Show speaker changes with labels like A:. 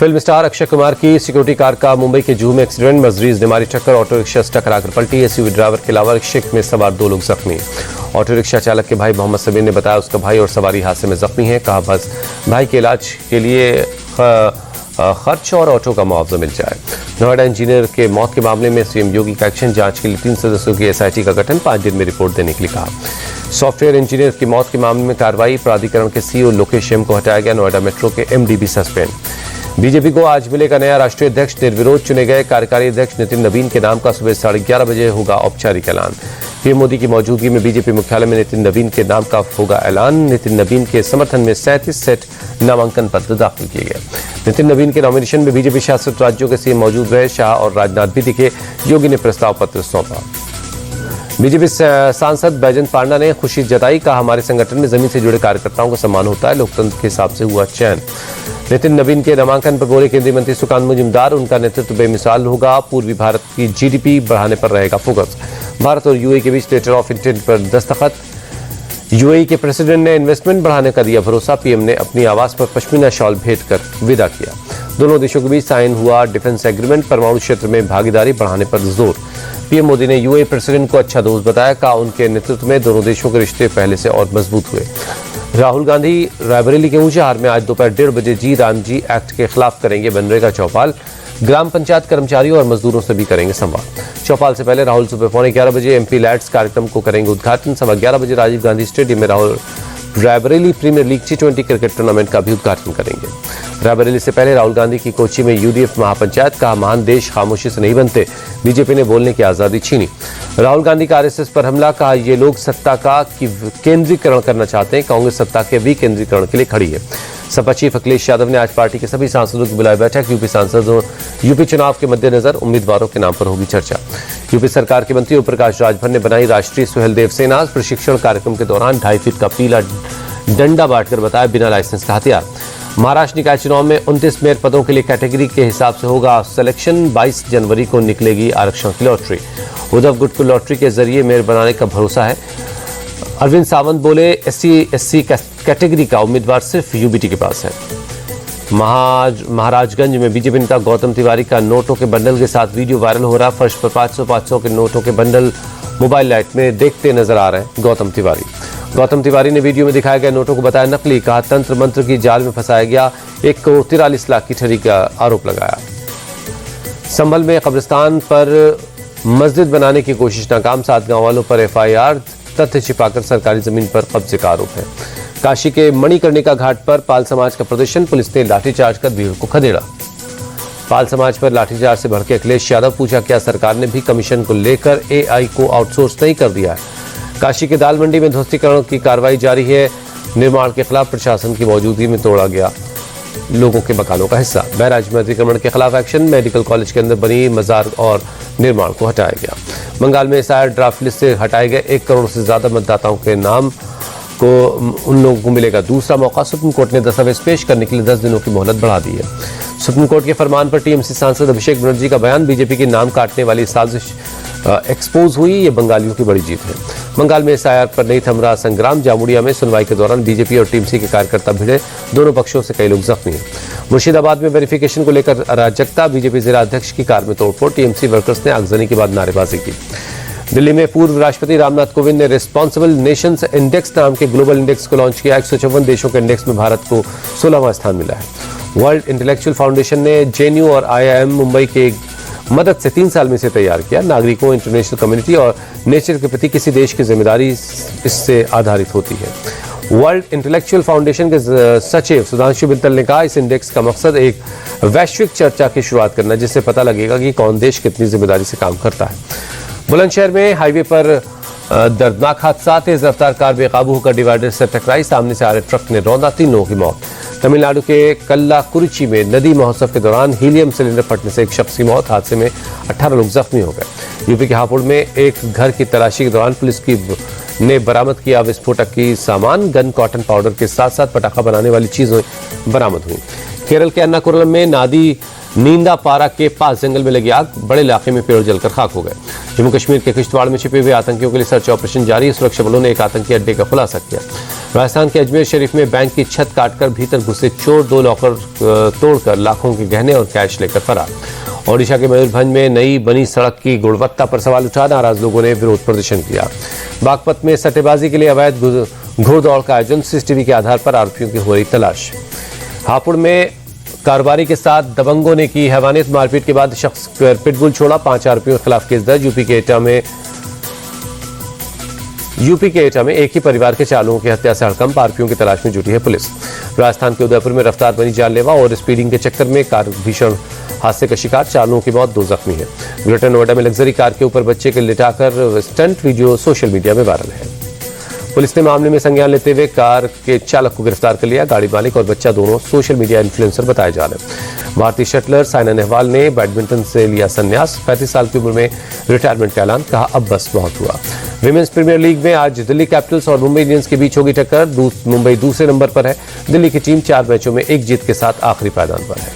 A: Film star Akshay Kumar की security car का मुंबई के जूहू में एक्सीडेंट, मजरीज ने मारी टक्कर, ऑटो रिक्शा से टकराकर पलटी। एसयूवी ड्राइवर के अलावा रिक्शे में सवार 2 लोग जख्मी। ऑटो रिक्शा चालक के भाई मोहम्मद समीर ने बताया उसका भाई और सवारी हादसे में जख्मी है। कहा बस भाई के इलाज के लिए खर्च और ऑटो का मुआवजा मिल जाए। नोएडा इंजीनियर के मौत के मामले में सीएम योगी का एक्शन, जांच के लिए 3 सदस्यों की एसआईटी का गठन, 5 दिन में रिपोर्ट देने के लिए कहा। सॉफ्टवेयर इंजीनियर की मौत के मामले में कार्रवाई, प्राधिकरण के सीईओ लोकेश एम को हटाया गया। नोएडा मेट्रो के एमडी भी सस्पेंड। बीजेपी को आज मिलेगा नया राष्ट्रीय अध्यक्ष, निर्विरोध चुने गए कार्यकारी अध्यक्ष नितिन नवीन के नाम का सुबह 11:30 बजे होगा औपचारिक ऐलान। पीएम मोदी की मौजूदगी में बीजेपी मुख्यालय में नितिन नवीन के नाम का होगा ऐलान। नितिन नवीन के समर्थन में 37 सेट नामांकन पत्र दाखिल किए गए। नितिन नवीन के नॉमिनेशन में बीजेपी शासित राज्यों के सीएम मौजूद रहे। शाह और राजनाथ भी दिखे। योगी ने प्रस्ताव पत्र सौंपा। बीजेपी सांसद बैजंत पांडा ने खुशी जताई, कहा हमारे संगठन में जमीन से जुड़े कार्यकर्ताओं का सम्मान होता है, लोकतंत्र के हिसाब से हुआ चयन। नितिन नवीन के नामांकन पर बोले केंद्रीय मंत्री सुकांत मजूमदार, उनका नेतृत्व बेमिसाल होगा, पूर्वी भारत की जीडीपी बढ़ाने पर रहेगा फोकस। भारत और यूएई के बीच लेटर ऑफ इंटेंट पर दस्तखत। यूएई के प्रेसिडेंट ने इन्वेस्टमेंट बढ़ाने का दिया भरोसा। पीएम ने अपनी आवास पर पश्मीना शॉल भेंट कर विदा किया। दोनों देशों के बीच साइन हुआ डिफेंस एग्रीमेंट, परमाणु क्षेत्र में भागीदारी बढ़ाने पर जोर। पीएम मोदी ने यूएई प्रेसिडेंट को अच्छा दोस्त बताया, कहा उनके नेतृत्व में दोनों देशों के रिश्ते पहले से और मजबूत हुए। राहुल गांधी रायबरेली के ऊंचाहार में आज दोपहर 1:30 बजे जी राम जी एक्ट के खिलाफ करेंगे मनरेगा चौपाल। ग्राम पंचायत कर्मचारियों और मजदूरों से भी करेंगे संवाद। चौपाल से पहले राहुल सुबह 11:15 बजे एमपी लैड्स कार्यक्रम को करेंगे उद्घाटन। 11:15 बजे राजीव गांधी स्टेडियम में Rahul Raebareli premier league T20 cricket tournament का भी उद्घाटन करेंगे। रायबरेली से पहले राहुल गांधी की कोची में यूडीएफ महापंचायत, कहा महान देश खामोशी से नहीं बनते, बीजेपी ने बोलने की आजादी छीनी। राहुल गांधी का आरएसएस पर हमला, कहा ये लोग सत्ता का केंद्रीकरण करना चाहते हैं, कांग्रेस सत्ता के विकेंद्रीकरण के लिए खड़ी है। सपा चीफ अखिलेश यादव ने आज पार्टी के सभी सांसदों की बुलाई बैठक। यूपी चुनाव के मद्देनजर उम्मीदवारों के नाम पर होगी चर्चा। यूपी सरकार के मंत्री ओम प्रकाश राजभर ने बनाई राष्ट्रीय सुहेलदेव सेना। प्रशिक्षण कार्यक्रम के दौरान 2.5 फीट का पीला डंडा बांटकर बताया बिना लाइसेंस का हथियार। महाराष्ट्र निकाय चुनाव में 29 मेयर पदों के लिए कैटेगरी के हिसाब से होगा सिलेक्शन। 22 जनवरी को निकलेगी आरक्षण की लॉटरी। उद्धव गुट को लॉटरी के जरिए मेयर बनाने का भरोसा है। अरविंद सावंत बोले SC/SC कैटेगरी का उम्मीदवार सिर्फ यूबीटी के पास है। महाराजगंज में बीजेपी नेता गौतम तिवारी का नोटों के बंडल के साथ वीडियो वायरल हो रहा। फर्श पर 500 के नोटों के बंडल मोबाइल लाइट में देखते नजर आ रहे हैं गौतम तिवारी ने वीडियो में दिखाए गए नोटों को बताया नकली, कहा तंत्र मंत्र की जाल में फंसाया गया। 1 करोड़ 43 लाख की ठगी का आरोप लगाया। संभल में कब्रिस्तान पर मस्जिद बनाने की कोशिश नाकाम, 7 गांव वालों पर FIR, तथ्य छिपाकर सरकारी जमीन पर कब्जे का आरोप है। काशी के मणिकर्णिका घाट पर पाल समाज का प्रदर्शन, पुलिस ने लाठीचार्ज कर भीड़ को खदेड़ा। पाल समाज पर लाठीचार्ज से भड़के अखिलेश यादव, पूछा क्या सरकार ने भी कमीशन को लेकर AI को आउटसोर्स नहीं कर दिया है। काशी के दाल मंडी में ध्वस्तीकरण की कार्रवाई जारी है। निर्माण के खिलाफ प्रशासन की मौजूदगी में तोड़ा गया लोगों के मकानों का हिस्सा। बहराइच में अतिक्रमण के खिलाफ एक्शन, मेडिकल कॉलेज के अंदर बनी मजार और निर्माण को हटाया गया। बंगाल में SIR ड्राफ्ट लिस्ट से हटाए गए 1 करोड़ से ज्यादा मतदाताओं के नाम को उन लोगों को मिलेगा दूसरा मौका। सुप्रीम कोर्ट ने दस्तावेज पेश करने के लिए 10 दिनों की मोहलत बढ़ा दी है। सुप्रीम कोर्ट के फरमान पर टीएमसी सांसद अभिषेक बनर्जी का बयान, बीजेपी के नाम काटने वाली साजिश एक्सपोज हुई, ये बंगालियों की बड़ी जीत है। बंगाल में SIR पर नहीं थम रहा संग्राम। जामुड़िया में सुनवाई के दौरान बीजेपी और टीएमसी के कार्यकर्ता भिड़े, दोनों पक्षों से कई लोग जख्मी हैं। मुर्शिदाबाद में वेरिफिकेशन को लेकर अराजकता, बीजेपी जिला अध्यक्ष की कार में तोड़फोड़, टीएमसी वर्कर्स ने आगजनी के बाद नारेबाजी की। दिल्ली में पूर्व राष्ट्रपति रामनाथ कोविंद ने रिस्पॉन्सिबल नेशंस इंडेक्स नाम के ग्लोबल इंडेक्स को लॉन्च किया। 154 देशों के इंडेक्स में भारत को 16वां स्थान मिला है। वर्ल्ड इंटेलेक्चुअल फाउंडेशन ने JNU और IIM मुंबई के मदद से 3 साल में इसे तैयार किया। नागरिकों, इंटरनेशनल कम्युनिटी और नेचर के प्रति किसी देश की जिम्मेदारी इससे आधारित होती है। वर्ल्ड इंटेलेक्चुअल फाउंडेशन के सचिव सुधांशु बिंतल ने कहा इस इंडेक्स का मकसद एक वैश्विक चर्चा की शुरुआत करना, जिससे पता लगेगा कि कौन देश कितनी जिम्मेदारी से काम करता है। बुलंदशहर में हाईवे पर दर्दनाक हादसा, तेज रफ्तार कार बेकाबू होकर डिवाइडर से टकराई, सामने से आ रहे ट्रक ने रौंदा, 3 लोगों की मौत। तमिलनाडु के कल्लाकुरिची में नदी महोत्सव के दौरान हीलियम सिलेंडर फटने से एक शख्स की मौत, हादसे में 18 लोग जख्मी हो गए। यूपी के हापुड़ में एक घर की तलाशी के दौरान पुलिस ने बरामद किया विस्फोटक की सामान, गन, कॉटन पाउडर के साथ साथ पटाखा बनाने वाली चीजें बरामद हुई। केरल के अन्नाकुरलम में नींदा पारा के पास जंगल में लगी आग, बड़े इलाके में पेड़ जलकर खाक हो गए। जम्मू कश्मीर के किश्तवाड़ में छिपे हुए आतंकियों के लिए सर्च ऑपरेशन जारी। सुरक्षा बलों ने एक आतंकी अड्डे का खुलासा किया। राजस्थान के अजमेर शरीफ में बैंक की छत काटकर भीतर घुसे चोर 2 लॉकर तोड़कर लाखों के गहने और कैश लेकर फरार। ओडिशा के मयूरभंज में नई बनी सड़क की गुणवत्ता पर सवाल उठा, नाराज लोगों ने विरोध प्रदर्शन किया। बागपत में सट्टेबाजी के लिए अवैध घुड़दौड़ का आयोजन, सीसीटीवी के आधार पर आरोपियों की हो रही तलाश। हापुड़ में कारोबारी के साथ दबंगों ने की हैवानियत, मारपीट के बाद शख्स पिटबुल छोड़ा। 5 आरोपियों के खिलाफ केस दर्ज। यूपी के एटा में एक ही परिवार के 4 लोगों की हत्या से हड़कंप, आरोपियों की तलाश में जुटी है पुलिस। राजस्थान के उदयपुर में रफ्तार बनी जानलेवा और स्पीडिंग के चक्कर में कार भीषण हादसे का शिकार, 4 लोगों की मौत, 2 जख्मी है। ग्रेटर नोएडा में लग्जरी कार के ऊपर बच्चे के लिटाकर स्टंट वीडियो सोशल मीडिया में वायरल है। पुलिस ने मामले में संज्ञान लेते हुए कार के चालक को गिरफ्तार कर लिया। गाड़ी मालिक और बच्चा दोनों सोशल मीडिया इन्फ्लुएंसर बताए जा रहे हैं। भारतीय शटलर साइना नेहवाल ने बैडमिंटन से लिया संन्यास। 35 साल की उम्र में रिटायरमेंट का ऐलान, कहा अब बस बहुत हुआ। विमेंस प्रीमियर लीग में आज दिल्ली कैपिटल्स और मुंबई इंडियंस के बीच होगी टक्कर। मुंबई दूसरे नंबर पर है। दिल्ली की टीम 4 मैचों में 1 जीत के साथ आखिरी पायदान पर है।